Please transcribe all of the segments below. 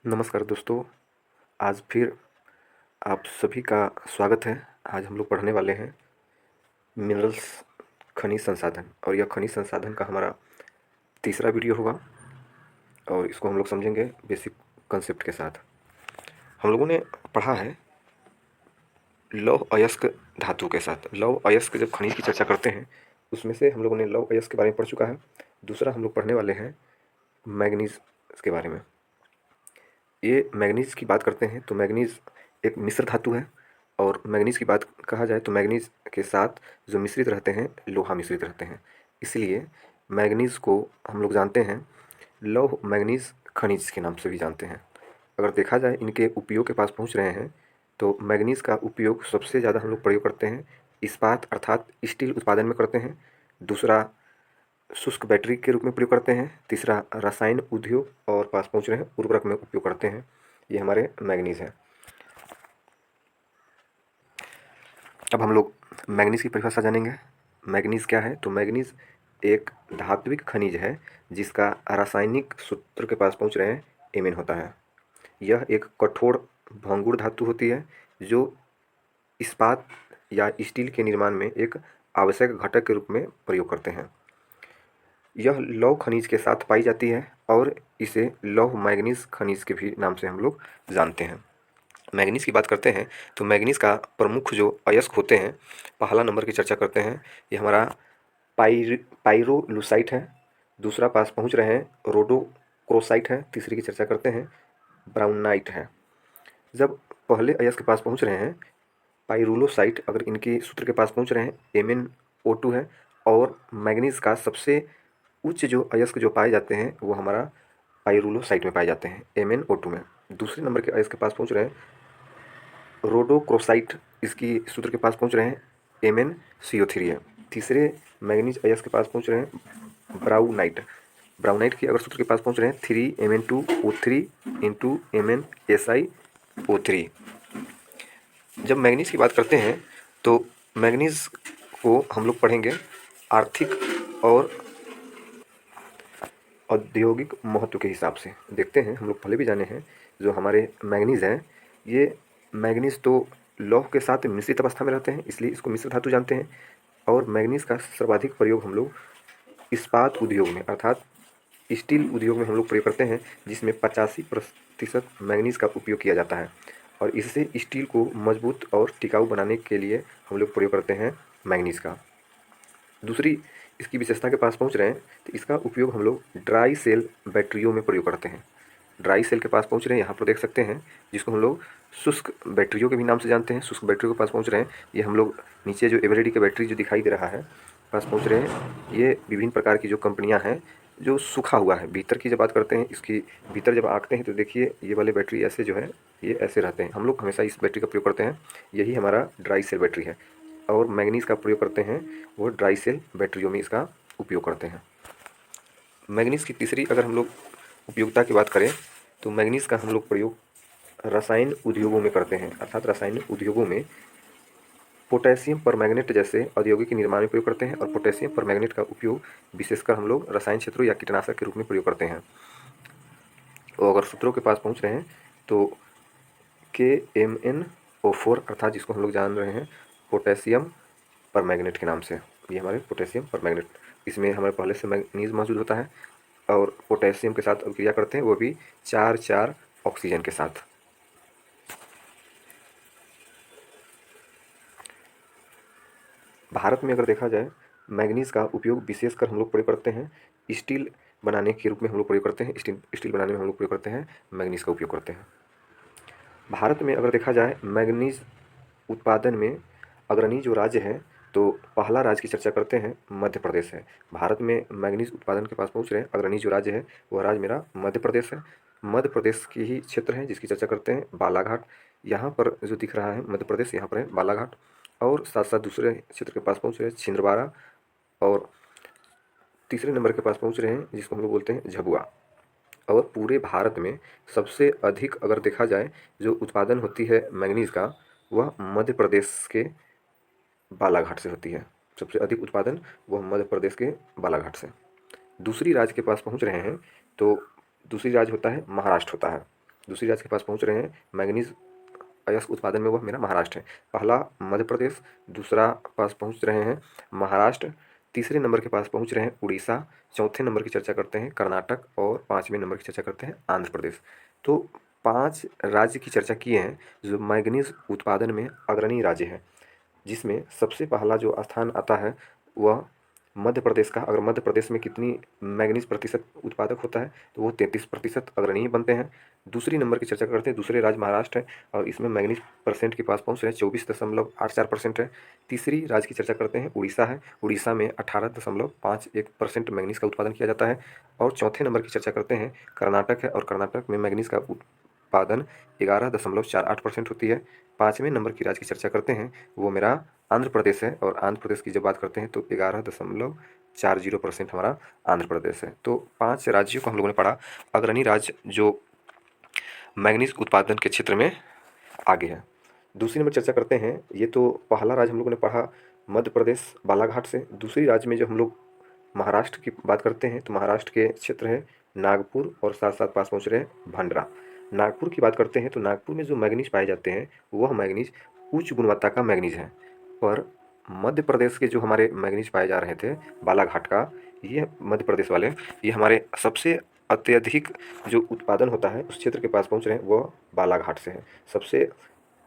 नमस्कार दोस्तों। आज फिर आप सभी का स्वागत है। आज हम लोग पढ़ने वाले हैं मिनरल्स, खनिज संसाधन। और यह खनिज संसाधन का हमारा तीसरा वीडियो होगा और इसको हम लोग समझेंगे बेसिक कंसेप्ट के साथ। हम लोगों ने पढ़ा है लौह अयस्क धातु के साथ। लौह अयस्क जब खनिज की चर्चा करते हैं उसमें से हम लोगों ने लौह अयस्क के बारे में पढ़ चुका है। दूसरा हम लोग पढ़ने वाले हैं मैग्नीज के बारे में। ये मैग्नीज की बात करते हैं तो मैग्नीज एक मिश्र धातु है। और मैग्नीज की बात कहा जाए तो मैग्नीज के साथ जो मिश्रित रहते हैं लोहा मिश्रित रहते हैं। इसलिए मैग्नीज को हम लोग जानते हैं लौह मैग्नीज खनिज के नाम से भी जानते हैं। अगर देखा जाए इनके उपयोग के पास पहुंच रहे हैं तो मैग्नीज का उपयोग सबसे ज़्यादा हम लोग प्रयोग करते हैं इस्पात अर्थात स्टील उत्पादन में करते हैं। दूसरा शुष्क बैटरी के रूप में प्रयोग करते हैं। तीसरा रसायन उद्योग और पास पहुंच रहे हैं उर्वरक में उपयोग करते हैं। ये हमारे मैग्नीज हैं। अब हम लोग मैग्नीज की परिभाषा जानेंगे। मैग्नीज क्या है? तो मैग्नीज एक धात्विक खनिज है जिसका रासायनिक सूत्र के पास पहुंच रहे हैं एमएन होता है। यह एक कठोर भंगुर धातु होती है जो इस्पात या स्टील के निर्माण में एक आवश्यक घटक के रूप में प्रयोग करते हैं। यह लौह खनिज के साथ पाई जाती है और इसे लौह मैग्नीज खनिज के भी नाम से हम लोग जानते हैं। मैग्नीज की बात करते हैं तो मैग्नीज का प्रमुख जो अयस्क होते हैं, पहला नंबर की चर्चा करते हैं। ये हमारा पाइरोलुसाइट है। दूसरा पास पहुंच रहे हैं रोडोक्रोसाइट है। तीसरी की चर्चा करते हैं ब्राउनाइट है। जब पहले अयस्क के पास पहुंच रहे हैं पाइरुलोसाइट, अगर इनके सूत्र के पास पहुंच रहे हैं MnO2 है। और मैग्नीज का सबसे उच्च जो अयस्क जो पाए जाते हैं वो हमारा पाइरुलोसाइट में पाए जाते हैं MnO2 में। दूसरे नंबर के अयस्क के पास पहुंच रहे हैं रोडोक्रोसाइट, इसकी सूत्र के पास पहुंच रहे हैं MnCO3 है। तीसरे मैग्नीज अयस्क के पास पहुंच रहे हैं ब्राउनाइट। ब्राउनाइट की अगर सूत्र के पास पहुंच रहे हैं 3Mn2O3 इंटू MnSiO3। जब मैग्नीज की बात करते हैं तो मैग्नीज को हम लोग पढ़ेंगे आर्थिक और औद्योगिक महत्व के हिसाब से। देखते हैं, हम लोग पहले भी जाने हैं जो हमारे मैग्नीज हैं, ये मैग्नीज तो लौह के साथ मिश्रित अवस्था में रहते हैं इसलिए इसको मिश्र धातु जानते हैं। और मैग्नीज का सर्वाधिक प्रयोग हम लोग इस्पात उद्योग में अर्थात स्टील उद्योग में हम लोग प्रयोग करते हैं जिसमें 85% मैग्नीज का उपयोग किया जाता है। और इससे स्टील को मजबूत और टिकाऊ बनाने के लिए हम लोग प्रयोग करते हैं मैग्नीज का। दूसरी इसकी विशेषता के पास पहुंच रहे हैं तो इसका उपयोग हम लोग ड्राई सेल बैटरियों में प्रयोग करते हैं। ड्राई सेल के पास पहुंच रहे हैं, यहाँ पर देख सकते हैं, जिसको हम लोग शुष्क बैटरियों के भी नाम से जानते हैं। शुष्क बैटरियों के पास पहुंच रहे हैं, ये हम लोग नीचे जो एवरेडी के बैटरी जो दिखाई दे रहा है पास पहुंच रहे हैं। ये विभिन्न प्रकार की जो कंपनियां हैं जो सूखा हुआ है भीतर की जब बात करते हैं, इसकी भीतर जब आते हैं तो देखिए ये वाले बैटरी ऐसे जो है ये ऐसे रहते हैं। हम लोग हमेशा इस बैटरी का प्रयोग करते हैं, यही हमारा ड्राई सेल बैटरी है। और मैग्नीज का प्रयोग करते हैं वो ड्राई सेल बैटरियों में इसका उपयोग करते हैं। मैग्नीज की तीसरी अगर हम लोग उपयोगिता की बात करें तो मैग्नीज का हम लोग प्रयोग रसायन उद्योगों में करते हैं अर्थात रासायनिक उद्योगों में पोटेशियम परमैंगनेट जैसे औद्योगिक निर्माण में प्रयोग करते हैं। और पोटेशियम परमैंगनेट का उपयोग विशेषकर हम लोग रसायन क्षेत्रों या कीटनाशक के रूप में प्रयोग करते हैं। और अगर सूत्रों के पास पहुंच रहे हैं तो KMnO4 अर्थात जिसको हम लोग जान रहे हैं पोटेशियम परमैंगनेट के नाम से, ये हमारे पोटेशियम परमैंगनेट, इसमें हमारे पहले से मैग्नीज मौजूद होता है और पोटेशियम के साथ अभिक्रिया करते हैं वो भी 4 ऑक्सीजन के साथ। भारत में अगर देखा जाए मैग्नीज का उपयोग विशेषकर हम लोग प्रयोग करते हैं स्टील बनाने के रूप में हम लोग प्रयोग करते हैं। स्टील बनाने में हम लोग प्रयोग करते हैं मैग्नीज का उपयोग करते हैं। भारत में अगर देखा जाए मैग्नीज उत्पादन में अग्रणी जो राज्य है तो पहला राज्य की चर्चा करते हैं मध्य प्रदेश है। भारत में मैग्नीज उत्पादन के पास पहुंच रहे हैं अग्रणी जो राज्य है वह राज्य मेरा मध्य प्रदेश है। मध्य प्रदेश की ही क्षेत्र है जिसकी चर्चा करते हैं बालाघाट। यहाँ पर जो दिख रहा है मध्य प्रदेश, यहाँ पर है बालाघाट। और साथ साथ दूसरे क्षेत्र के पास पहुंच रहे हैं छिंदवाड़ा। और तीसरे नंबर के पास पहुंच रहे हैं जिसको हम लोग बोलते हैं झबुआ। और पूरे भारत में सबसे अधिक अगर देखा जाए जो उत्पादन होती है मैग्नीज का वह मध्य प्रदेश के बालाघाट से होती है। सबसे अधिक उत्पादन वह मध्य प्रदेश के बालाघाट से। दूसरी राज्य के पास पहुंच रहे हैं तो दूसरी राज्य होता है महाराष्ट्र होता है। दूसरी राज्य के पास पहुँच रहे हैं मैंगनीज अयस्क उत्पादन में, वह मेरा महाराष्ट्र है। पहला मध्य प्रदेश, दूसरा पास पहुँच रहे हैं महाराष्ट्र, तीसरे नंबर के पास पहुँच रहे हैं उड़ीसा, चौथे नंबर की चर्चा करते हैं कर्नाटक और पाँचवें नंबर की चर्चा करते हैं आंध्र प्रदेश। तो 5 राज्य की चर्चा किए हैं जो मैंगनीज उत्पादन में अग्रणी राज्य हैं, जिसमें सबसे पहला जो स्थान आता है वह मध्य प्रदेश का। अगर मध्य प्रदेश में कितनी मैंगनीज प्रतिशत उत्पादक होता है तो वो 33% अग्रणी बनते हैं। दूसरी नंबर की चर्चा करते हैं, दूसरे राज्य महाराष्ट्र है और इसमें मैंगनीज परसेंट के पास पहुँच रहे हैं 24.84% है। तीसरी राज्य की चर्चा करते हैं उड़ीसा है, उड़ीसा में 18.51% मैंगनीज का उत्पादन किया जाता है। और चौथे नंबर की चर्चा करते हैं कर्नाटक है और कर्नाटक में मैंगनीज का उत्पादन 11.48% होती है। पाँचवें नंबर की राज्य की चर्चा करते हैं वो मेरा आंध्र प्रदेश है और आंध्र प्रदेश की जब बात करते हैं तो 11.40% हमारा आंध्र प्रदेश है। तो 5 राज्यों को हम लोगों ने पढ़ा, अग्रणी राज्य जो मैंगनीज उत्पादन के क्षेत्र में आगे है। दूसरी नंबर चर्चा करते हैं, ये तो पहला राज्य हम लोगों ने पढ़ा मध्य प्रदेश बालाघाट से। दूसरी राज्य में जो हम लोग महाराष्ट्र की बात करते हैं तो महाराष्ट्र के क्षेत्र है नागपुर और साथ साथ पास पहुँच रहे हैं भंडारा। नागपुर की बात करते हैं तो नागपुर में जो मैंगनीज पाए जाते हैं वह मैंगनीज उच्च गुणवत्ता का मैंगनीज है। पर मध्य प्रदेश के जो हमारे मैंगनीज पाए जा रहे थे बालाघाट का, ये मध्य प्रदेश वाले, ये हमारे सबसे अत्यधिक जो उत्पादन होता है उस क्षेत्र के पास पहुंच रहे हैं वह बालाघाट से है। सबसे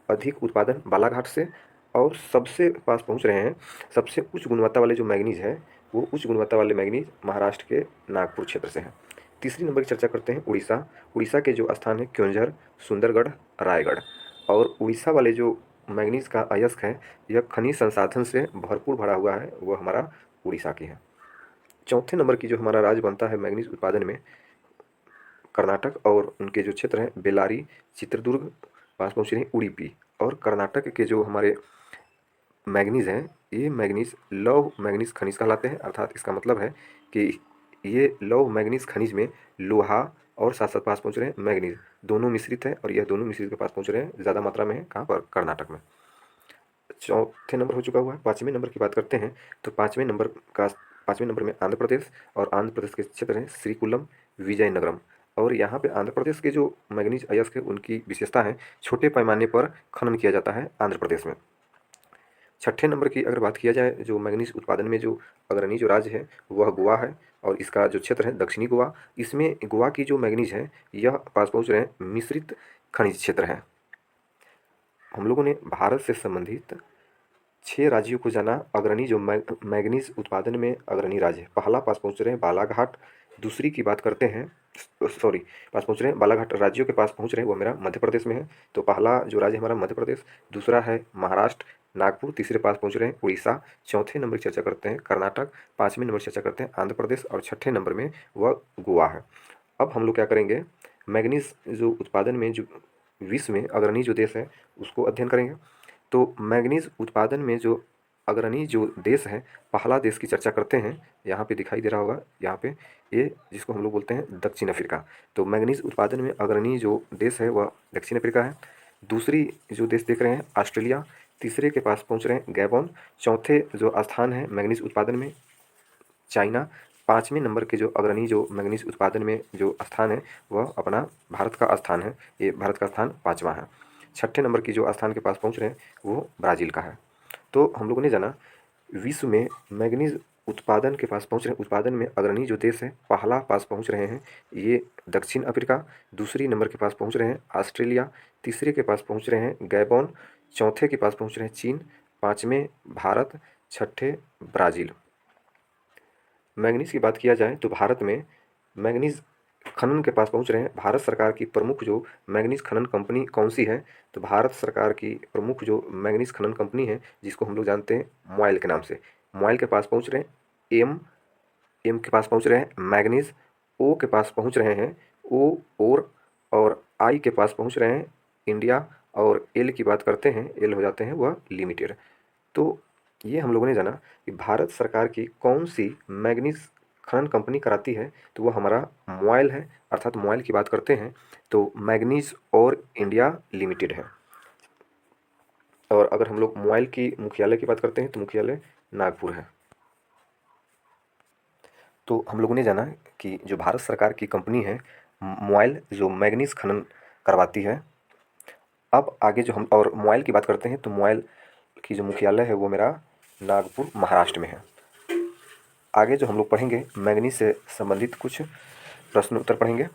अधिक उत्पादन बालाघाट से और सबसे पास पहुंच रहे हैं सबसे उच्च गुणवत्ता वाले जो मैंगनीज है वो उच्च गुणवत्ता वाले मैंगनीज महाराष्ट्र के नागपुर क्षेत्र से हैं। तीसरी नंबर की चर्चा करते हैं उड़ीसा। उड़ीसा के जो स्थान है क्योंझर, सुंदरगढ़, रायगढ़। और उड़ीसा वाले जो मैंगनीज का अयस्क है यह खनिज संसाधन से भरपूर भरा हुआ है, वह हमारा उड़ीसा की है। चौथे नंबर की जो हमारा राज्य बनता है मैंगनीज उत्पादन में कर्नाटक और उनके जो क्षेत्र हैं बेल्लारी, चित्रदुर्ग, पास पहुँच रहे हैं उडुपी। और कर्नाटक के जो हमारे मैंगनीज हैं ये मैंगनीज लौह मैंगनीज खनिज कहलाते हैं, अर्थात इसका मतलब है कि ये लौह मैंगनीज खनिज में लोहा और साथ साथ पास पहुँच रहे हैं मैंगनीज, दोनों मिश्रित है और यह दोनों मिश्रित के पास पहुँच रहे हैं ज़्यादा मात्रा में है। कहाँ पर? कर्नाटक में। चौथे नंबर हो चुका हुआ है। पाँचवें नंबर की बात करते हैं तो पाँचवें नंबर में आंध्र प्रदेश और आंध्र प्रदेश के क्षेत्र हैं श्रीकुलम, विजयनगरम। और यहाँ पे आंध्र प्रदेश के जो मैंगनीज अयस्क है उनकी विशेषता है छोटे पैमाने पर खनन किया जाता है आंध्र प्रदेश में। छठे नंबर की अगर बात किया जाए जो मैंगनीज उत्पादन में जो अग्रणी जो राज्य है वह गोवा है और इसका जो क्षेत्र है दक्षिणी गोवा। इसमें गोवा की जो मैंगनीज है यह पास पहुँच रहे हैं मिश्रित खनिज क्षेत्र है। हम लोगों ने भारत से संबंधित 6 राज्यों को जाना अग्रणी जो मैंगनीज उत्पादन में अग्रणी राज्य है। पहला पास पहुँच रहे हैं बालाघाट, दूसरी की बात करते हैं सॉरी पास पहुँच रहे हैं बालाघाट राज्यों के पास पहुँच रहे हैं वो मेरा मध्य प्रदेश में है। तो पहला जो राज्य हमारा मध्य प्रदेश, दूसरा है महाराष्ट्र नागपुर, तीसरे पास पहुँच रहे हैं उड़ीसा, चौथे नंबर की चर्चा करते हैं कर्नाटक, पाँचवें नंबर की चर्चा करते हैं आंध्र प्रदेश और छठे नंबर में वह गोवा है। अब हम लोग क्या करेंगे, मैंगनीज जो उत्पादन में जो विश्व में अग्रणी जो देश है उसको अध्ययन करेंगे। तो मैंगनीज उत्पादन में जो अग्रणी जो देश है पहला देश की चर्चा करते हैं, यहाँ पे दिखाई दे रहा होगा यहाँ पे, ये जिसको हम लोग बोलते हैं दक्षिण अफ्रीका। तो मैंगनीज उत्पादन में अग्रणी जो देश है वह दक्षिण अफ्रीका है। दूसरी जो देश देख रहे हैं ऑस्ट्रेलिया, तीसरे के पास पहुँच रहे हैं गैबोन, चौथे जो स्थान है मैंगनीज उत्पादन में चाइना, पाँचवें नंबर के जो अग्रणी जो मैंगनीज उत्पादन में जो स्थान है वह अपना भारत का स्थान है, ये भारत का स्थान पाँचवां है। छठे नंबर की जो स्थान के पास पहुँच रहे हैं वो ब्राज़ील का है। तो हम लोगों ने जाना विश्व में मैंगनीज उत्पादन के पास पहुँच रहे हैं, उत्पादन में अग्रणी जो देश है पहला पास पहुँच रहे हैं ये दक्षिण अफ्रीका, दूसरी नंबर के पास पहुँच रहे हैं ऑस्ट्रेलिया, तीसरे के पास पहुँच रहे हैं गैबोन, चौथे के पास पहुँच रहे हैं चीन, पाँचवें भारत, छठे ब्राज़ील। मैंगनीज की बात किया जाए तो भारत में मैंगनीज खनन के पास पहुंच रहे हैं। भारत सरकार की प्रमुख जो मैंगनीज खनन कंपनी कौन सी है, तो भारत सरकार की प्रमुख जो मैंगनीज खनन कंपनी है जिसको हम लोग जानते हैं मॉयल के नाम से, मॉयल के पास पहुंच रहे हैं। एम के पास पहुंच रहे हैं मैंगनीज, ओ के पास पहुंच रहे हैं ओ और आई के पास पहुंच रहे हैं इंडिया, और एल की बात करते हैं एल हो जाते हैं वह लिमिटेड। तो ये हम लोगों ने जाना कि भारत सरकार की कौन सी मैंगनीज खनन कंपनी कराती है, तो वो हमारा मॉयल है, अर्थात मॉयल की बात करते हैं तो मैंगनीज और इंडिया लिमिटेड है। और अगर हम लोग मॉयल की मुख्यालय की बात करते हैं तो मुख्यालय नागपुर है। तो हम लोगों ने जाना कि जो भारत सरकार की कंपनी है मॉयल जो मैंगनीज खनन करवाती है। अब आगे जो हम और मोइल की बात करते हैं तो मोइल की जो मुख्यालय है वो मेरा नागपुर महाराष्ट्र में है। आगे जो हम लोग पढ़ेंगे मैंगनीज से संबंधित कुछ प्रश्न उत्तर पढ़ेंगे।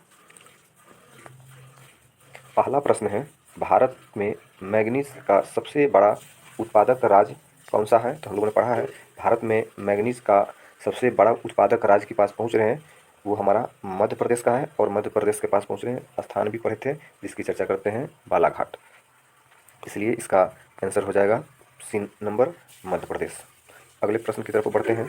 पहला प्रश्न है, भारत में मैंगनीज का सबसे बड़ा उत्पादक राज्य कौन सा है? तो हम लोगों ने पढ़ा है भारत में मैंगनीज का सबसे बड़ा उत्पादक राज्य के पास पहुंच रहे हैं, वो हमारा मध्य प्रदेश का है। और मध्य प्रदेश के पास पहुंच रहे हैं, स्थान भी पढ़े थे जिसकी चर्चा करते हैं, बालाघाट। इसलिए इसका आंसर हो जाएगा सी नंबर, मध्य प्रदेश। अगले प्रश्न की तरफ बढ़ते हैं।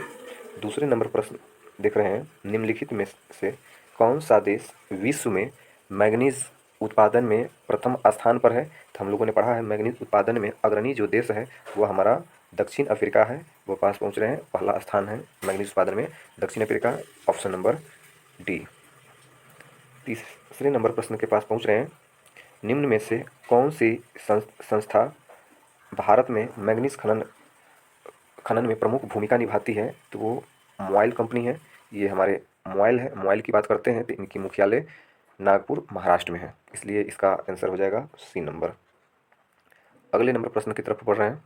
दूसरे नंबर प्रश्न देख रहे हैं, निम्नलिखित में से कौन सा देश विश्व में मैंगनीज उत्पादन में प्रथम स्थान पर है? तो हम लोगों ने पढ़ा है मैंगनीज उत्पादन में अग्रणी जो देश है वो हमारा दक्षिण अफ्रीका है, वो पास पहुंच रहे हैं। पहला स्थान है मैंगनीज उत्पादन में दक्षिण अफ्रीका, ऑप्शन नंबर डी। तीसरे नंबर प्रश्न के पास पहुंच रहे हैं, निम्न में से कौन सी संस्था भारत में मैंगनीज खनन में प्रमुख भूमिका निभाती है? तो वो मोइल कंपनी है। ये हमारे मोइल है। मोइल की बात करते हैं तो इनकी मुख्यालय नागपुर महाराष्ट्र में है, इसलिए इसका आंसर हो जाएगा सी नंबर। अगले नंबर प्रश्न की तरफ बढ़ रहे हैं।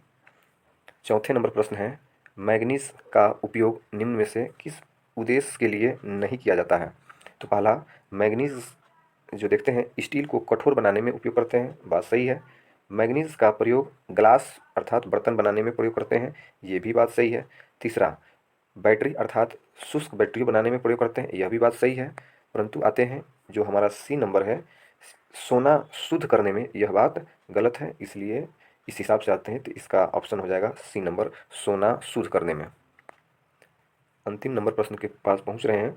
चौथे नंबर प्रश्न है, मैंगनीज का उपयोग निम्न में से किस उद्देश्य के लिए नहीं किया जाता है? तो पहला, मैंगनीज जो देखते हैं स्टील को कठोर बनाने में उपयोग करते हैं, बात सही है। मैंगनीज का प्रयोग ग्लास अर्थात बर्तन बनाने में प्रयोग करते हैं, ये भी बात सही है। तीसरा, बैटरी अर्थात शुष्क बैटरी बनाने में प्रयोग करते हैं, यह भी बात सही है। परंतु आते हैं जो हमारा सी नंबर है, सोना शुद्ध करने में, यह बात गलत है। इसलिए इस हिसाब से आते हैं तो इसका ऑप्शन हो जाएगा सी नंबर, सोना शुद्ध करने में। अंतिम नंबर प्रश्न के पास पहुंच रहे हैं,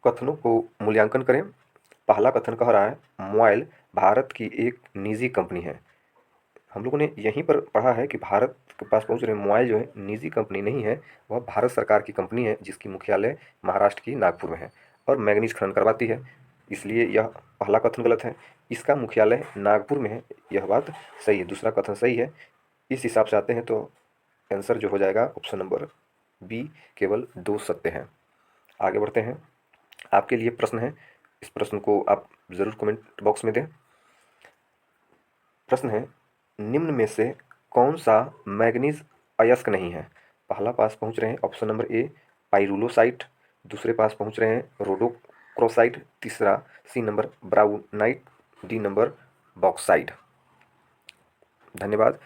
कथनों को मूल्यांकन करें। पहला कथन कह रहा है मोइल भारत की एक निजी कंपनी है। हम लोगों ने यहीं पर पढ़ा है कि भारत के पास पहुंच रहे मोइल जो है निजी कंपनी नहीं है, वह भारत सरकार की कंपनी है जिसकी मुख्यालय महाराष्ट्र की नागपुर में है और मैंगनीज खनन करवाती है। इसलिए यह पहला कथन गलत है। इसका मुख्यालय नागपुर में है, यह बात सही है। दूसरा कथन सही है। इस हिसाब से आते हैं तो आंसर जो हो जाएगा ऑप्शन नंबर बी, केवल 2 सत्य हैं। आगे बढ़ते हैं। आपके लिए प्रश्न है, इस प्रश्न को आप ज़रूर कमेंट बॉक्स में दें। प्रश्न है, निम्न में से कौन सा मैंगनीज अयस्क नहीं है? पहला पास पहुंच रहे हैं ऑप्शन नंबर ए, पाइरुलोसाइट। दूसरे पास पहुंच रहे हैं रोडोक्रोसाइट। तीसरा C number braunite. D number bauxite. धन्यवाद।